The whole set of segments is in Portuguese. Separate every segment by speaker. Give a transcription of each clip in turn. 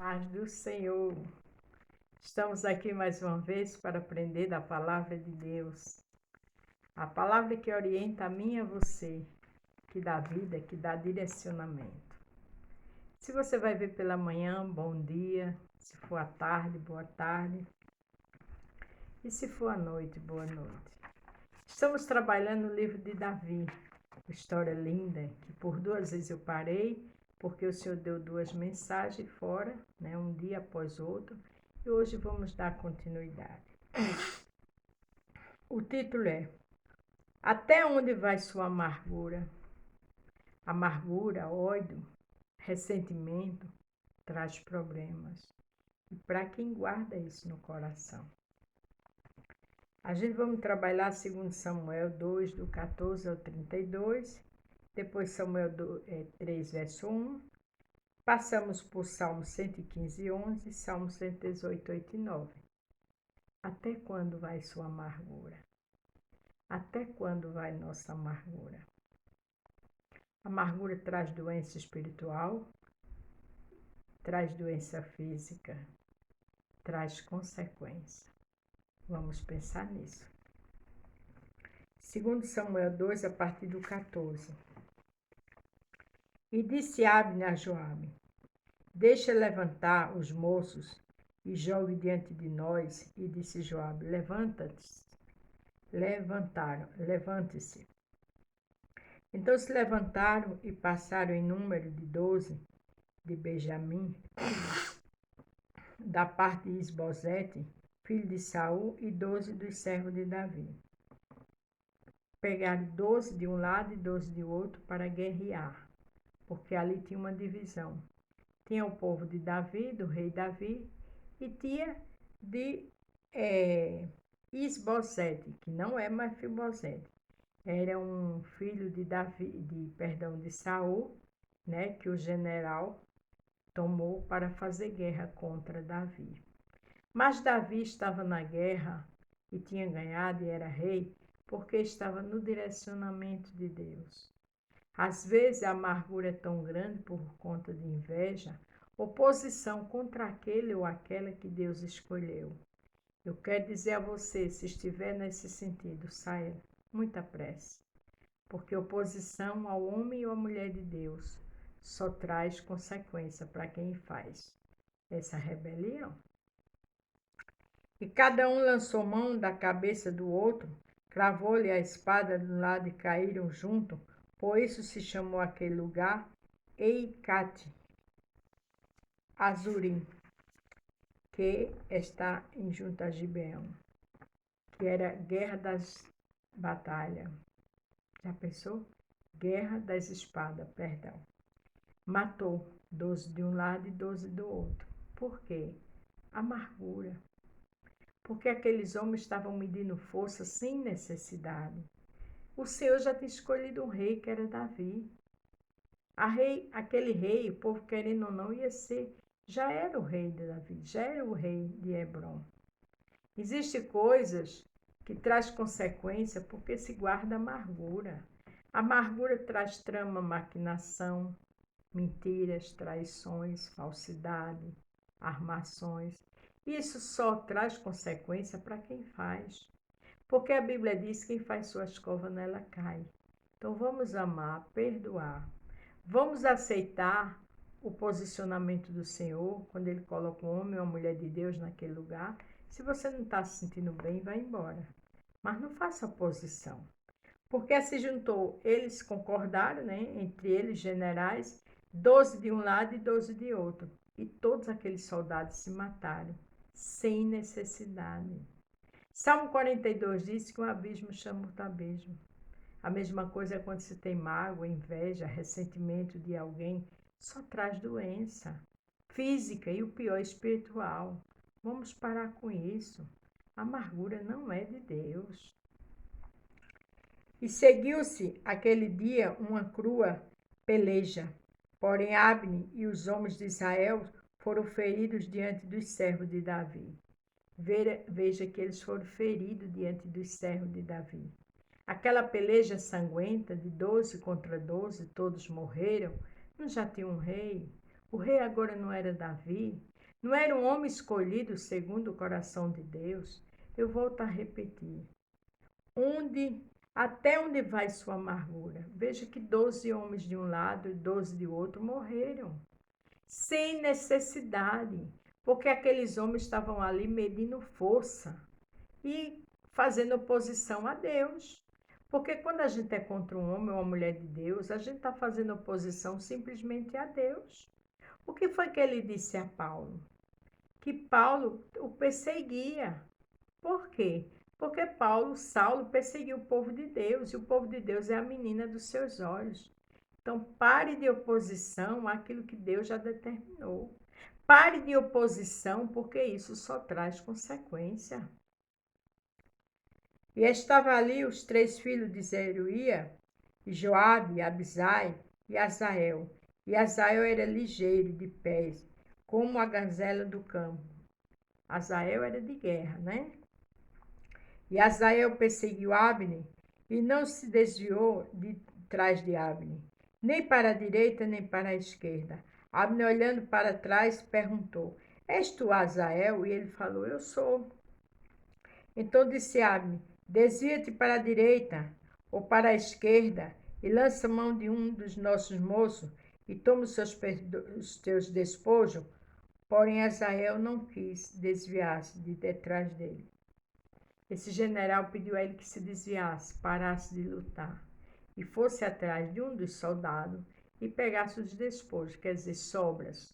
Speaker 1: Paz do Senhor. Estamos aqui mais uma vez para aprender da palavra de Deus. A palavra que orienta a mim e a você, que dá vida, que dá direcionamento. Se você vai ver pela manhã, bom dia. Se for à tarde, boa tarde. E se for à noite, boa noite. Estamos trabalhando no livro de Davi. História linda, que por 2 vezes eu parei, porque o Senhor deu 2 mensagens fora, um dia após outro, e hoje vamos dar continuidade. O título é Até onde vai sua amargura? Amargura, ódio, ressentimento traz problemas. E para quem guarda isso no coração? A gente vamos trabalhar segundo Samuel 2, do 14 ao 32, depois Samuel 3, verso 1, passamos por Salmo 115, 11, Salmo 118, 8 e 9. Até quando vai sua amargura? Até quando vai nossa amargura? A amargura traz doença espiritual, traz doença física, traz consequência. Vamos pensar nisso. Segundo Samuel 2, a partir do 14. E disse Abner a Joabe: Deixa levantar os moços e jogue diante de nós. E disse Joabe: levante-se. Então se levantaram e passaram em número de 12 de Benjamim, da parte de Isbosete, filho de Saul, e 12 dos servos de Davi. Pegaram 12 de um lado e 12 de outro para guerrear, porque ali tinha uma divisão. Tinha o povo de Davi, do rei Davi, e tinha de Isbosete, que não é Mefibosete. Era um filho de de Saul, que o general tomou para fazer guerra contra Davi. Mas Davi estava na guerra e tinha ganhado e era rei, porque estava no direcionamento de Deus. Às vezes a amargura é tão grande por conta de inveja, oposição contra aquele ou aquela que Deus escolheu. Eu quero dizer a você, se estiver nesse sentido, saia muita pressa, porque oposição ao homem ou à mulher de Deus só traz consequência para quem faz essa rebelião. E cada um lançou mão da cabeça do outro, cravou-lhe a espada de um lado e caíram junto. Por isso se chamou aquele lugar Eicate Azurim, que está em junto a Gibeão, que era guerra das batalhas. Já pensou? Guerra das espadas, perdão. Matou 12 de um lado e 12 do outro. Por quê? Amargura. Porque aqueles homens estavam medindo força sem necessidade. O Senhor já tinha escolhido um rei, que era Davi. Aquele rei, o povo querendo ou não, já era o rei de Davi, já era o rei de Hebron. Existem coisas que traz consequência porque se guarda amargura. A amargura traz trama, maquinação, mentiras, traições, falsidade, armações. Isso só traz consequência para quem faz. Porque a Bíblia diz que quem faz suas covas nela cai. Então vamos amar, perdoar. Vamos aceitar o posicionamento do Senhor, quando Ele coloca um homem ou uma mulher de Deus naquele lugar. Se você não está se sentindo bem, vai embora. Mas não faça oposição. Porque se juntou, eles concordaram, entre eles, generais, 12 de um lado e 12 de outro. E todos aqueles soldados se mataram, sem necessidade. Salmo 42 diz que um abismo chama outro abismo. A mesma coisa é quando se tem mágoa, inveja, ressentimento de alguém, só traz doença física e o pior, espiritual. Vamos parar com isso. A amargura não é de Deus. E seguiu-se aquele dia uma crua peleja. Porém, Abner e os homens de Israel foram feridos diante dos servos de Davi. Veja que eles foram feridos diante dos servos de Davi. Aquela peleja sanguenta de 12 contra 12, todos morreram, não já tinha um rei? O rei agora não era Davi? Não era um homem escolhido segundo o coração de Deus? Eu volto a repetir. Até onde vai sua amargura? Veja que 12 homens de um lado e 12 de outro morreram. Sem necessidade. Porque aqueles homens estavam ali medindo força e fazendo oposição a Deus. Porque quando a gente é contra um homem ou uma mulher de Deus, a gente está fazendo oposição simplesmente a Deus. O que foi que ele disse a Paulo? Que Paulo o perseguia. Por quê? Porque Saulo perseguiu o povo de Deus, e o povo de Deus é a menina dos seus olhos. Então, pare de oposição àquilo que Deus já determinou. Pare de oposição, porque isso só traz consequência. E estavam ali os 3 filhos de Zeruia, e Joabe, Abisai e Azael. E Azael era ligeiro de pés, como a gazela do campo. Azael era de guerra, né? E Azael perseguiu Abner e não se desviou de trás de Abner, nem para a direita nem para a esquerda. Abner, olhando para trás, perguntou: És tu Azael? E ele falou: Eu sou. Então disse Abner: Desvia-te para a direita ou para a esquerda e lança mão de um dos nossos moços e toma os teus despojos. Porém, Azael não quis desviar-se de detrás dele. Esse general pediu a ele que se desviasse, parasse de lutar e fosse atrás de um dos soldados e pegasse os despojos, quer dizer, sobras,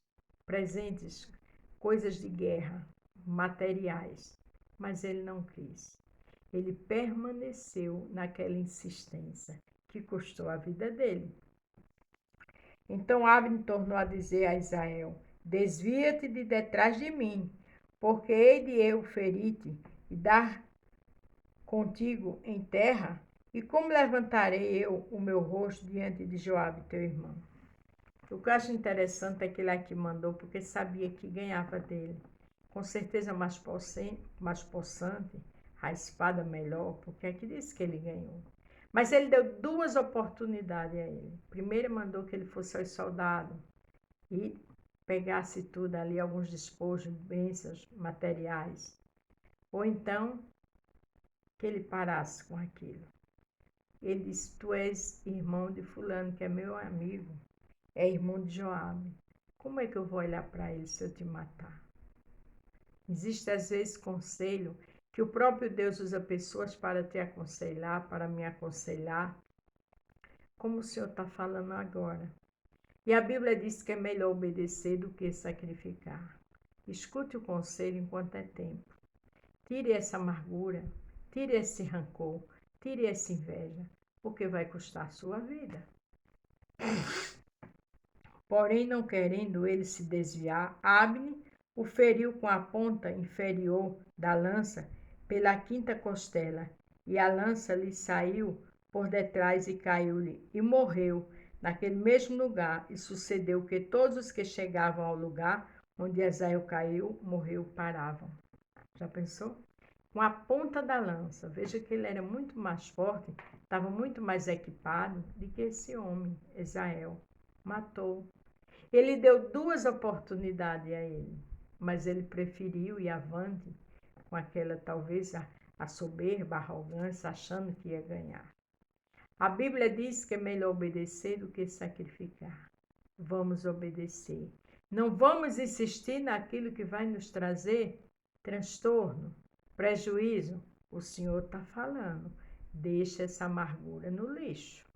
Speaker 1: presentes, coisas de guerra, materiais. Mas ele não quis. Ele permaneceu naquela insistência que custou a vida dele. Então Abner tornou a dizer a Israel: Desvia-te de detrás de mim, porque hei de eu ferir-te e dar contigo em terra? E como levantarei eu o meu rosto diante de Joabe, teu irmão? O que eu acho interessante é que ele aqui mandou, porque sabia que ganhava dele. Com certeza mais possante, a espada melhor, porque aqui diz que ele ganhou. Mas ele deu 2 oportunidades a ele. Primeiro mandou que ele fosse aos soldados e pegasse tudo ali, alguns despojos, bênçãos, materiais. Ou então que ele parasse com aquilo. Ele disse: Tu és irmão de fulano, que é meu amigo, é irmão de Joabe. Como é que eu vou olhar para ele se eu te matar? Existe às vezes conselho que o próprio Deus usa pessoas para te aconselhar, para me aconselhar, como o Senhor está falando agora. E a Bíblia diz que é melhor obedecer do que sacrificar. Escute o conselho enquanto é tempo. Tire essa amargura, tire esse rancor, tire essa inveja, porque vai custar a sua vida. Porém, não querendo ele se desviar, Abner o feriu com a ponta inferior da lança pela 5ª costela, e a lança lhe saiu por detrás e caiu-lhe, e morreu naquele mesmo lugar. E sucedeu que todos os que chegavam ao lugar onde Azael caiu, morreu, paravam. Já pensou? Com a ponta da lança. Veja que ele era muito mais forte, estava muito mais equipado do que esse homem, Azael. Matou. Ele deu 2 oportunidades a ele, mas ele preferiu ir avante com aquela, talvez, a soberba, a arrogância, achando que ia ganhar. A Bíblia diz que é melhor obedecer do que sacrificar. Vamos obedecer. Não vamos insistir naquilo que vai nos trazer transtorno, prejuízo. O Senhor está falando. Deixa essa amargura no lixo.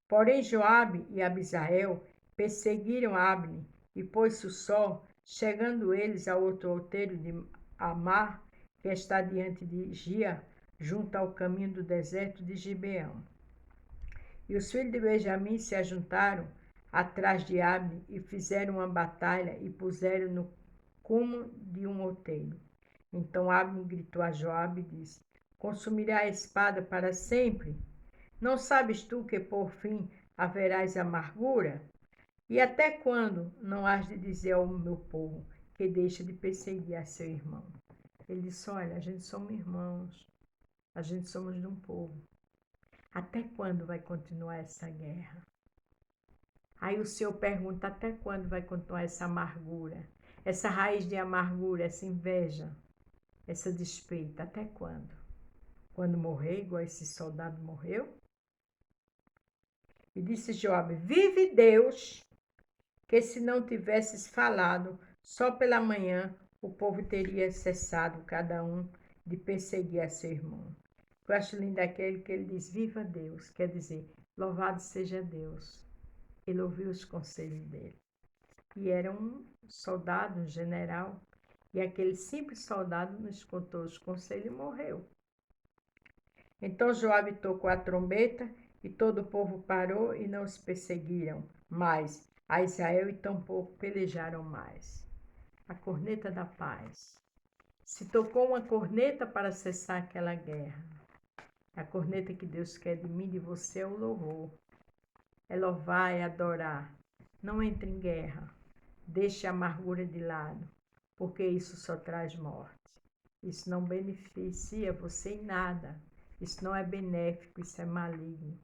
Speaker 1: Porém, Joabe e Abisael perseguiram Abner, e pôs-se o sol, chegando eles ao outro outeiro de Amar, que está diante de Gia, junto ao caminho do deserto de Gibeão. E os filhos de Benjamim se ajuntaram atrás de Abner e fizeram uma batalha e puseram no cume de um outeiro. Então Abner gritou a Joabe e disse: Consumirá a espada para sempre? Não sabes tu que por fim haverás amargura? E até quando não has de dizer ao meu povo que deixa de perseguir a seu irmão? Ele disse: Olha, a gente somos irmãos, a gente somos de um povo. Até quando vai continuar essa guerra? Aí o Senhor pergunta, até quando vai continuar essa amargura? Essa raiz de amargura, essa inveja, essa despeita, até quando? Quando morrer, igual esse soldado morreu? E disse Joabe, vive Deus, que se não tivesses falado, só pela manhã o povo teria cessado, cada um, de perseguir a seu irmão. Eu acho lindo aquele que ele diz, viva Deus, quer dizer, louvado seja Deus. Ele ouviu os conselhos dele. E era um soldado, um general, e aquele simples soldado não escutou os conselhos e morreu. Então Joabe tocou a trombeta e todo o povo parou e não os perseguiram mais a Israel e tampouco pelejaram mais. A corneta da paz. Se tocou uma corneta para cessar aquela guerra. A corneta que Deus quer de mim e de você é o louvor. É louvar, é adorar. Não entre em guerra. Deixe a amargura de lado, porque isso só traz morte. Isso não beneficia você em nada. Isso não é benéfico, isso é maligno.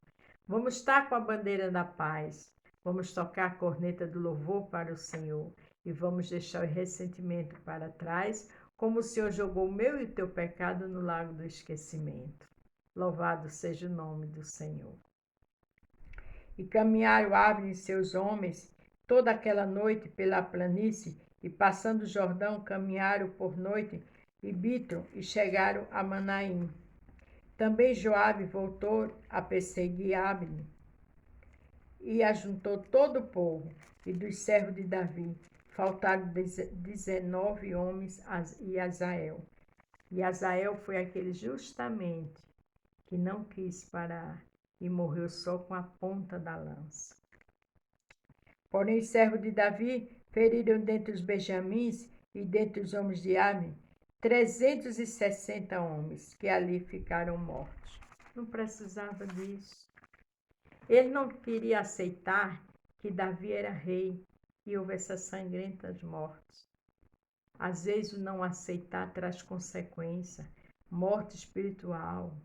Speaker 1: Vamos estar com a bandeira da paz. Vamos tocar a corneta do louvor para o Senhor. E vamos deixar o ressentimento para trás, como o Senhor jogou o meu e o teu pecado no lago do esquecimento. Louvado seja o nome do Senhor. E caminharam Abre e seus homens toda aquela noite pela planície, e passando o Jordão, caminharam por noite e Bitron, e chegaram a Manaim. Também Joabe voltou a perseguir Abner, e ajuntou todo o povo, e dos servos de Davi faltaram 19 homens e Azael. E Azael foi aquele justamente que não quis parar e morreu só com a ponta da lança. Porém, os servos de Davi feriram dentre os benjamins e dentre os homens de Abner 360 homens que ali ficaram mortos. Não precisava disso. Ele não queria aceitar que Davi era rei e houve essas sangrentas mortes. Às vezes o não aceitar traz consequência, morte espiritual,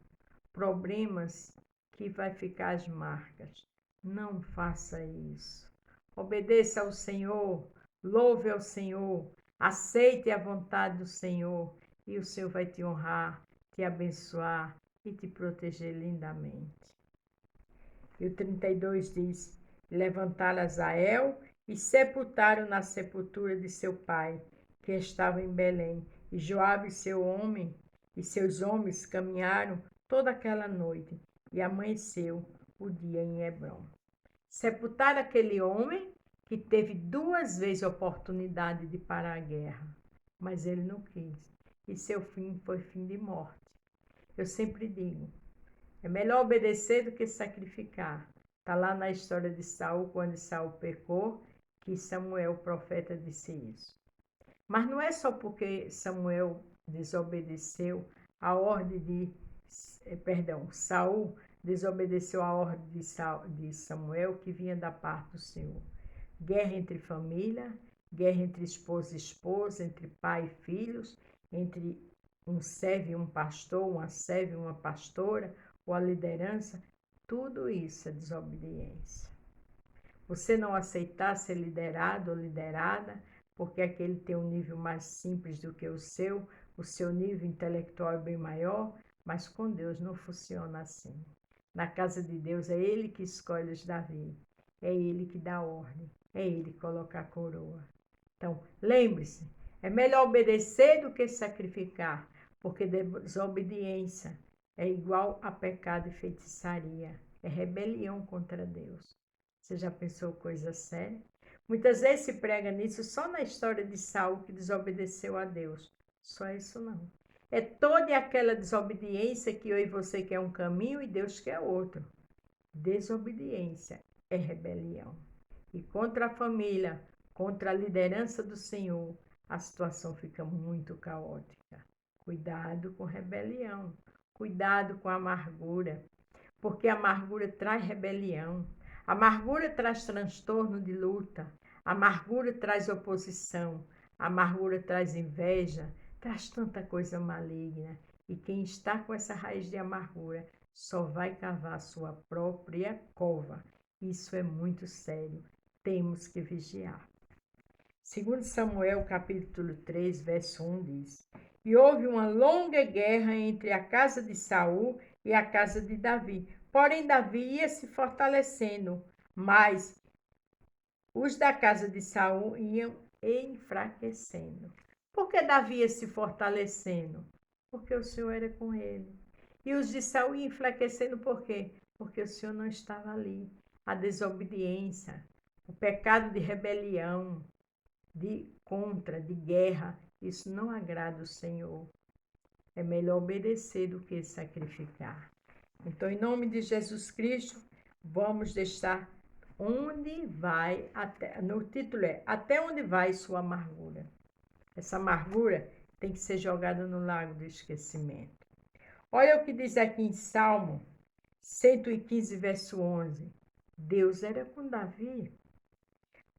Speaker 1: problemas que vai ficar as marcas. Não faça isso. Obedeça ao Senhor, louve ao Senhor, aceite a vontade do Senhor e o Senhor vai te honrar, te abençoar e te proteger lindamente. E o 32 diz, levantaram Azael e sepultaram na sepultura de seu pai, que estava em Belém. E Joabe e seus homens caminharam toda aquela noite, e amanheceu o dia em Hebrom. Sepultaram aquele homem que teve 2 vezes a oportunidade de parar a guerra, mas ele não quis. E seu fim foi fim de morte. Eu sempre digo, é melhor obedecer do que sacrificar. Está lá na história de Saul, quando Saul pecou, que Samuel, o profeta, disse isso. Mas não é só porque Samuel desobedeceu a ordem Saul desobedeceu a ordem de Samuel que vinha da parte do Senhor. Guerra entre família, guerra entre esposa e esposa, entre pai e filhos, entre um servo e um pastor, uma serva e uma pastora, ou a liderança, tudo isso é desobediência. Você não aceitar ser liderado ou liderada, porque aquele tem um nível mais simples do que o seu nível intelectual é bem maior, mas com Deus não funciona assim. Na casa de Deus é Ele que escolhe os Davi, é Ele que dá ordem, é Ele que coloca a coroa. Então, lembre-se, é melhor obedecer do que sacrificar, porque desobediência é igual a pecado e feitiçaria, é rebelião contra Deus. Você já pensou coisa séria? Muitas vezes se prega nisso só na história de Saul que desobedeceu a Deus. Só isso não. É toda aquela desobediência que eu e você quer um caminho e Deus quer outro. Desobediência é rebelião. E contra a família, contra a liderança do Senhor, a situação fica muito caótica. Cuidado com rebelião, cuidado com a amargura, porque a amargura traz rebelião, a amargura traz transtorno de luta, a amargura traz oposição, a amargura traz inveja, traz tanta coisa maligna. E quem está com essa raiz de amargura só vai cavar a sua própria cova. Isso é muito sério. temos que vigiar. Segundo Samuel, capítulo 3, verso 1 diz: E houve uma longa guerra entre a casa de Saul e a casa de Davi. Porém, Davi ia se fortalecendo, mas os da casa de Saul iam enfraquecendo. Por que Davi ia se fortalecendo? Porque o Senhor era com ele. E os de Saul iam enfraquecendo por quê? Porque o Senhor não estava ali. A desobediência, o pecado de rebelião, de guerra, isso não agrada o Senhor. É melhor obedecer do que sacrificar. Então, em nome de Jesus Cristo, vamos deixar onde vai, no título é Até onde vai sua amargura? Essa amargura tem que ser jogada no lago do esquecimento. Olha o que diz aqui em Salmo 115, verso 11. Deus era com Davi.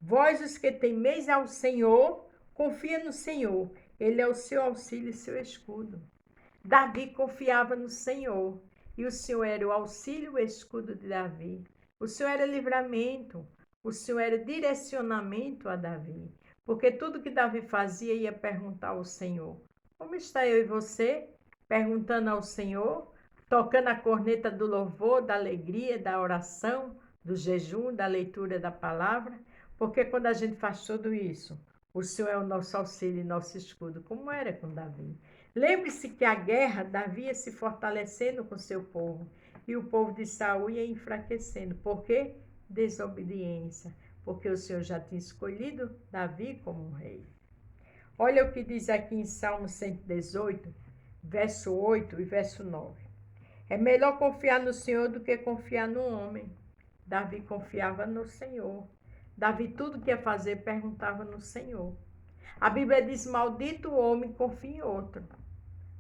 Speaker 1: Vós, os que temeis ao Senhor, confia no Senhor. Ele é o seu auxílio e seu escudo. Davi confiava no Senhor. E o Senhor era o auxílio e o escudo de Davi. O Senhor era livramento. O Senhor era direcionamento a Davi. Porque tudo que Davi fazia ia perguntar ao Senhor. Como está eu e você? Perguntando ao Senhor, tocando a corneta do louvor, da alegria, da oração, do jejum, da leitura da palavra. Porque quando a gente faz tudo isso, o Senhor é o nosso auxílio e nosso escudo, como era com Davi. Lembre-se que a guerra, Davi ia se fortalecendo com seu povo, e o povo de Saul ia enfraquecendo. Por quê? Desobediência. Porque o Senhor já tinha escolhido Davi como um rei. Olha o que diz aqui em Salmo 118, verso 8 e verso 9. É melhor confiar no Senhor do que confiar no homem. Davi confiava no Senhor. Davi, tudo que ia fazer, perguntava no Senhor. A Bíblia diz: maldito o homem que confia em outro.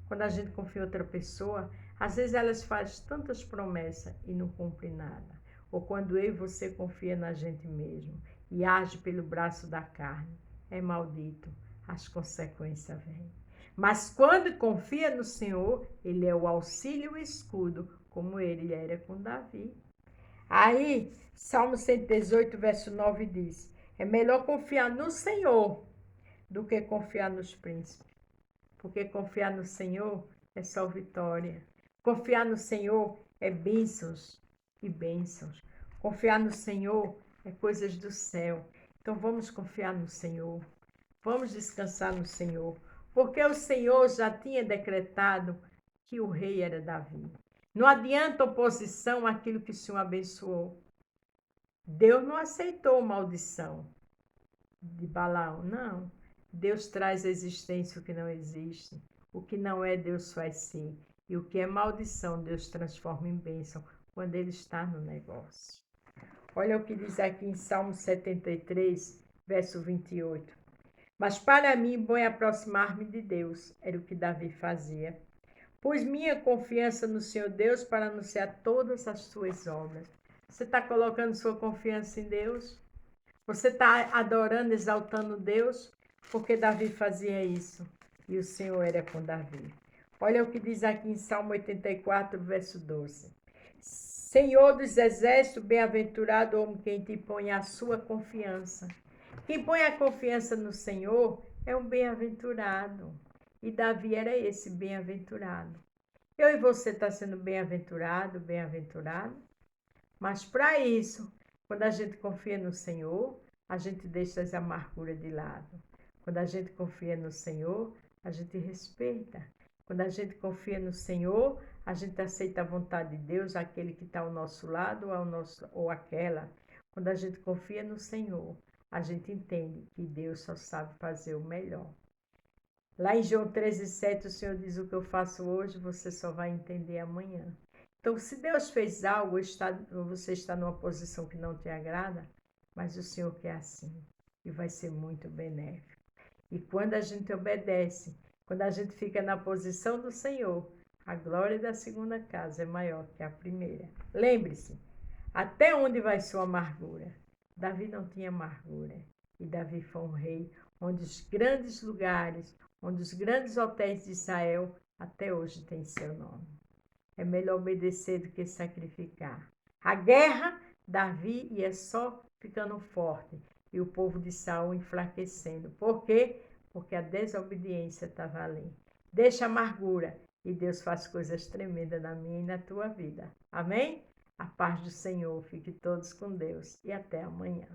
Speaker 1: Quando a gente confia em outra pessoa, às vezes elas fazem tantas promessas e não cumprem nada. Ou quando eu e você confia na gente mesmo e age pelo braço da carne, é maldito. As consequências vêm. Mas quando confia no Senhor, Ele é o auxílio e o escudo, como Ele era com Davi. Aí, Salmo 118, verso 9 diz: é melhor confiar no Senhor do que confiar nos príncipes. Porque confiar no Senhor é só vitória. Confiar no Senhor é bênçãos e bênçãos. Confiar no Senhor é coisas do céu. Então vamos confiar no Senhor. Vamos descansar no Senhor. Porque o Senhor já tinha decretado que o rei era Davi. Não adianta oposição àquilo que o Senhor abençoou. Deus não aceitou maldição de Balaão, não. Deus traz à existência o que não existe. O que não é, Deus faz ser. E o que é maldição, Deus transforma em bênção quando Ele está no negócio. Olha o que diz aqui em Salmo 73, verso 28. Mas para mim, bom é aproximar-me de Deus. Era o que Davi fazia. Pus minha confiança no Senhor Deus para anunciar todas as suas obras. Você está colocando sua confiança em Deus? Você está adorando, exaltando Deus? Porque Davi fazia isso. E o Senhor era com Davi. Olha o que diz aqui em Salmo 84, verso 12. Senhor dos exércitos, bem-aventurado o homem quem te põe a sua confiança. Quem põe a confiança no Senhor é um bem-aventurado. E Davi era esse bem-aventurado. Eu e você está sendo bem-aventurado, bem-aventurado? Mas para isso, quando a gente confia no Senhor, a gente deixa as amarguras de lado. Quando a gente confia no Senhor, a gente respeita. Quando a gente confia no Senhor, a gente aceita a vontade de Deus, aquele que está ao nosso lado ou aquela. Quando a gente confia no Senhor, a gente entende que Deus só sabe fazer o melhor. Lá em João 13,7, o Senhor diz: o que eu faço hoje, você só vai entender amanhã. Então, se Deus fez algo, você está numa posição que não te agrada, mas o Senhor quer assim. E vai ser muito benéfico. E quando a gente obedece, quando a gente fica na posição do Senhor, a glória da segunda casa é maior que a primeira. Lembre-se, até onde vai sua amargura? Davi não tinha amargura. E Davi foi um rei onde os grandes lugares, onde os grandes hotéis de Israel até hoje têm seu nome. É melhor obedecer do que sacrificar. A guerra, Davi ia só ficando forte e o povo de Saul enfraquecendo. Por quê? Porque a desobediência estava ali. Deixa a amargura e Deus faz coisas tremendas na minha e na tua vida. Amém? A paz do Senhor. Fique todos com Deus e até amanhã.